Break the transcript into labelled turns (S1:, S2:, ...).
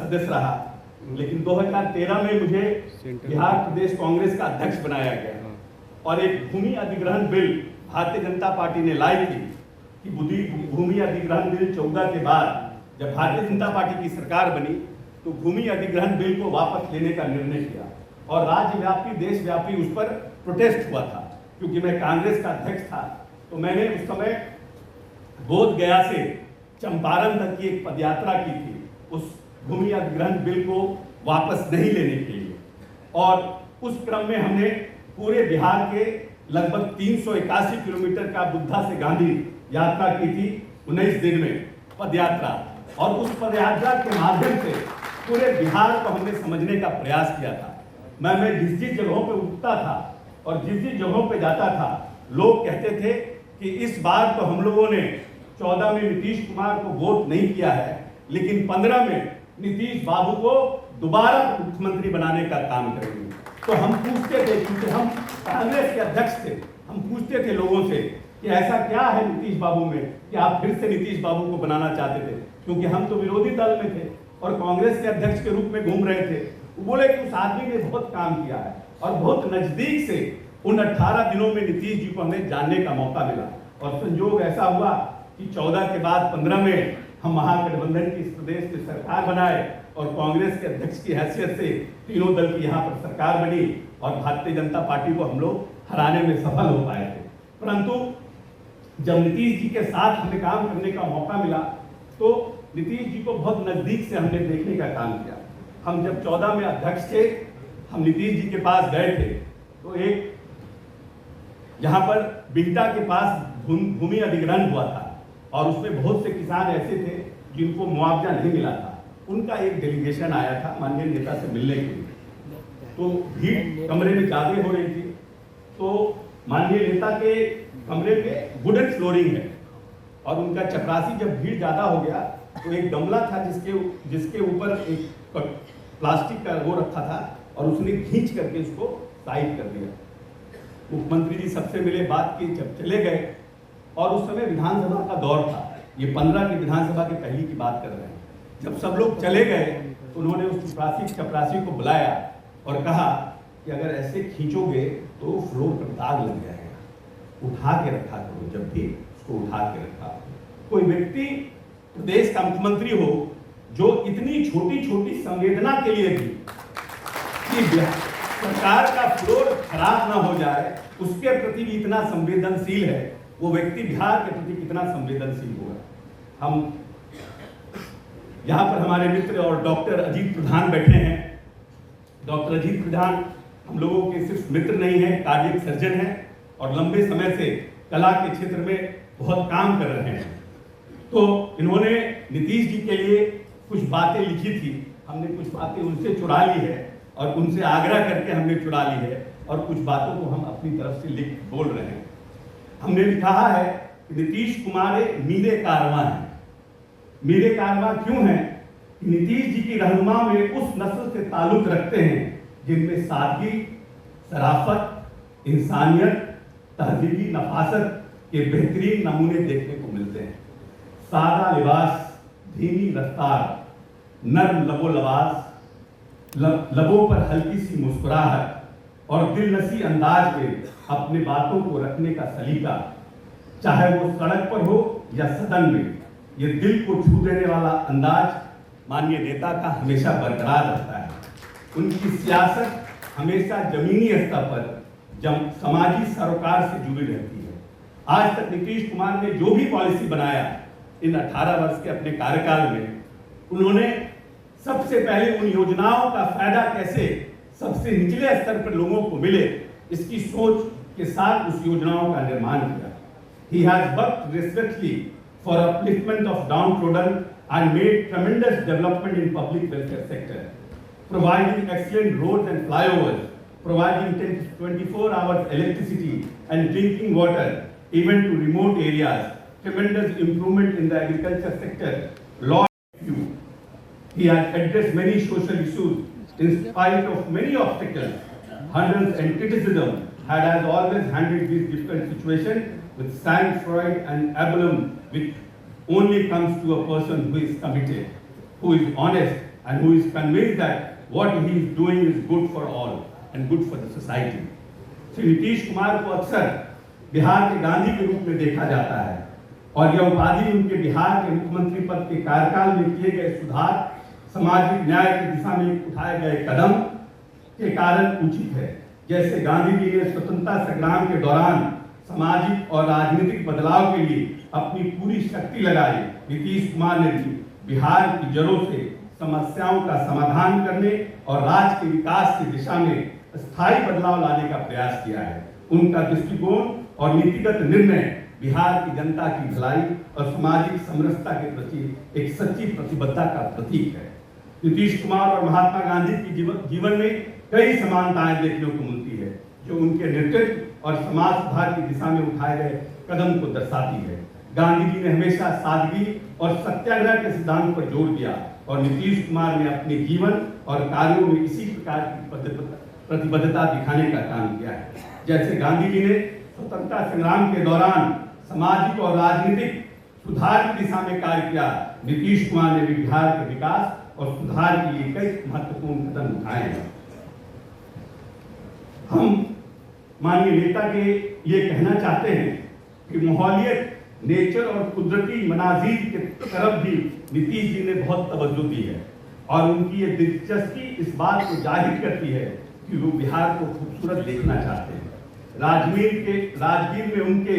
S1: सदस्य रहा, लेकिन 2013 में मुझे बिहार प्रदेश कांग्रेस का अध्यक्ष बनाया गया और एक भूमि अधिग्रहण बिल भारतीय जनता पार्टी ने लाई थी कि भूमि अधिग्रहण बिल 14 के बाद जब भारतीय जनता पार्टी की सरकार बनी तो भूमि अधिग्रहण बिल को वापस लेने का निर्णय किया और राज्यव्यापी देशव्यापी उस पर प्रोटेस्ट हुआ था। क्योंकि मैं कांग्रेस का अध्यक्ष था तो मैंने उस समय बोध गया से चंपारण तक की एक पदयात्रा की थी उस भूमि अधिग्रहण बिल को वापस नहीं लेने के लिए। और उस क्रम में हमने पूरे बिहार के लगभग 381 किलोमीटर का बुद्धा से गांधी यात्रा की थी 19 दिन में पदयात्रा, और उस पदयात्रा के माध्यम से पूरे बिहार को हमने समझने का प्रयास किया था। मैं जिस जगहों पे उठता था और जिस जगहों पे जाता था लोग कहते थे कि इस बार तो हम लोगों ने 14 में नीतीश कुमार को वोट नहीं किया है, लेकिन 15 में नीतीश बाबू को दोबारा मुख्यमंत्री बनाने का काम करेंगे। तो हम पूछते थे, क्योंकि हम कांग्रेस के अध्यक्ष थे, हम पूछते थे लोगों से कि ऐसा क्या है नीतीश बाबू में कि आप फिर से नीतीश बाबू को बनाना चाहते थे, क्योंकि हम तो विरोधी दल में थे और कांग्रेस के अध्यक्ष के रूप में घूम रहे थे। वो बोले कि उस आदमी ने बहुत काम किया है और बहुत नजदीक से उन 18 दिनों में नीतीश जी को हमें जानने का मौका मिला। और संयोग ऐसा हुआ कि 14 के बाद 15 में हम महागठबंधन की इस प्रदेश की सरकार बनाए और कांग्रेस के अध्यक्ष की हैसियत से तीनों दल की यहाँ पर सरकार बनी और भारतीय जनता पार्टी को हम लोग हराने में सफल हो पाए थे। परंतु जब नीतीश जी के साथ हमें काम करने का मौका मिला तो नीतीश जी को बहुत नजदीक से हमने देखने का काम किया। हम जब 14 में अध्यक्ष थे, हम नीतीश जी के पास गए थे तो एक यहाँ पर बिहटा के पास भूमि अधिग्रहण हुआ था और उसमें बहुत से किसान ऐसे थे जिनको मुआवजा नहीं मिला था। उनका एक डेलीगेशन आया था माननीय नेता से मिलने के लिए, तो भीड़ कमरे में ज्यादा हो रही थी। तो माननीय नेता के कमरे में वुडन फ्लोरिंग है और उनका चपरासी जब भीड़ ज्यादा हो गया तो एक गमला था जिसके ऊपर एक प्लास्टिक का वो रखा था और उसने खींच करके उसको साइड कर दिया। मुख्यमंत्री जी सबसे मिले, बात की, जब चले गए और उस समय विधानसभा का दौर था, ये 15 की विधानसभा की पहली की बात कर रहे हैं। जब सब लोग चले गए तो उन्होंने उस चपरासी को बुलाया और कहा कि अगर ऐसे खींचोगे तो फ्लोर पर दाग लग जाएगा, उठा के रखा करो, जब भी उसको उठा के रखा। कोई व्यक्ति प्रदेश का मुख्यमंत्री हो जो इतनी छोटी छोटी संवेदना के लिए भी कि सरकार का फ्लोर खराब ना हो जाए उसके प्रति भी इतना संवेदनशील है, वो व्यक्ति बिहार के प्रति कितना संवेदनशील होगा। हम यहाँ पर हमारे मित्र और डॉक्टर अजीत प्रधान बैठे हैं। डॉक्टर अजीत प्रधान हम लोगों के सिर्फ मित्र नहीं है, कार्डियक सर्जन हैं और लंबे समय से कला के क्षेत्र में बहुत काम कर रहे हैं। तो इन्होंने नीतीश जी के लिए कुछ बातें लिखी थी, हमने कुछ बातें उनसे चुरा ली है और उनसे आग्रह करके हमने चुरा ली है और कुछ बातों को हम अपनी तरफ से लिख बोल रहे हैं। हमने लिखा है कि नीतीश कुमार मीरे कारवां हैं। मीरे कारवां क्यों हैं? नीतीश जी की रहनुमा में उस नस्ल से ताल्लुक रखते हैं जिनमें सादगी, शराफत, इंसानियत, तहजीबी नफासत के बेहतरीन नमूने देखने को मिलते हैं। सादा लिबास, धीमी रफ्तार, नर्म लबो लबास, लबों पर हल्की सी मुस्कुराहट और दिलनसी अंदाज में अपने बातों को रखने का सलीका, चाहे वो सड़क पर हो या सदन में, ये दिल को छू देने वाला अंदाज माननीय नेता का हमेशा बरकरार रहता है। उनकी सियासत हमेशा जमीनी स्तर पर समाजी सरोकार से जुड़ी रहती है। आज तक नीतीश कुमार ने जो भी पॉलिसी बनाया इन 18 वर्ष के अपने कार्यकाल में, उन्होंने सबसे पहले उन योजनाओं का फायदा कैसे सबसे निचले स्तर पर लोगों को मिले, इसकी सोच के साथ उस योजनाओं का निर्माण किया। He has worked resolutely for upliftment of downtrodden and made tremendous development in public welfare sector, providing excellent roads and flyovers, providing 24 hours electricity and drinking water even to remote areas, tremendous improvement in the agriculture sector, law review. He has addressed many social issues in spite of many obstacles, hurdles and criticism, has always handled these difficult situations with sang-froid and aplomb which only comes to a person who is committed, who is honest and who is convinced that what he is doing is good for all and good for the society. Shri Nitish Kumar को अक्सर बिहार के गांधी के रूप में देखा जाता है और यह उपाधि उनके बिहार के मुख्यमंत्री पद के कार्यकाल में किए गए सुधार, सामाजिक न्याय की दिशा में उठाए गए कदम के कारण उचित है। जैसे गांधी जी ने स्वतंत्रता संग्राम के दौरान सामाजिक और राजनीतिक बदलाव के लिए अपनी पूरी शक्ति लगाई, नीतीश कुमार ने भी बिहार की जड़ों से समस्याओं का समाधान करने और राज्य के विकास की दिशा में स्थायी बदलाव लाने का प्रयास किया है। उनका दृष्टिकोण और नीतिगत निर्णय बिहार की जनता की भलाई और सामाजिक समरसता के प्रति एक सच्ची प्रतिबद्धता का प्रतीक है। नीतीश कुमार और महात्मा गांधी की जीवन में कई समानताएं देखने को मिलती है, जो उनके नेतृत्व और समाज सुधार की दिशा में उठाए गए कदम को दर्शाती है। गांधी जी ने हमेशा सादगी और सत्याग्रह के सिद्धांत पर जोर दिया और नीतीश कुमार ने अपने जीवन और कार्यों में इसी प्रकार की प्रतिबद्धता दिखाने का काम किया है। जैसे गांधी जी ने स्वतंत्रता संग्राम के दौरान सामाजिक और राजनीतिक सुधार की दिशा में कार्य किया, नीतीश कुमार ने भी बिहार के विकास और सुधार के लिए कई महत्वपूर्ण कदम उठाए हैं। हम माननीय नेता के ये कहना चाहते हैं कि माहौलियत, नेचर और कुदरती मनाजीर के तरफ भी नीतीश जी ने बहुत तवज्जो दी है और उनकी ये दिलचस्पी इस बात को जाहिर करती है कि वो बिहार को खूबसूरत देखना चाहते हैं। राजगीर में उनके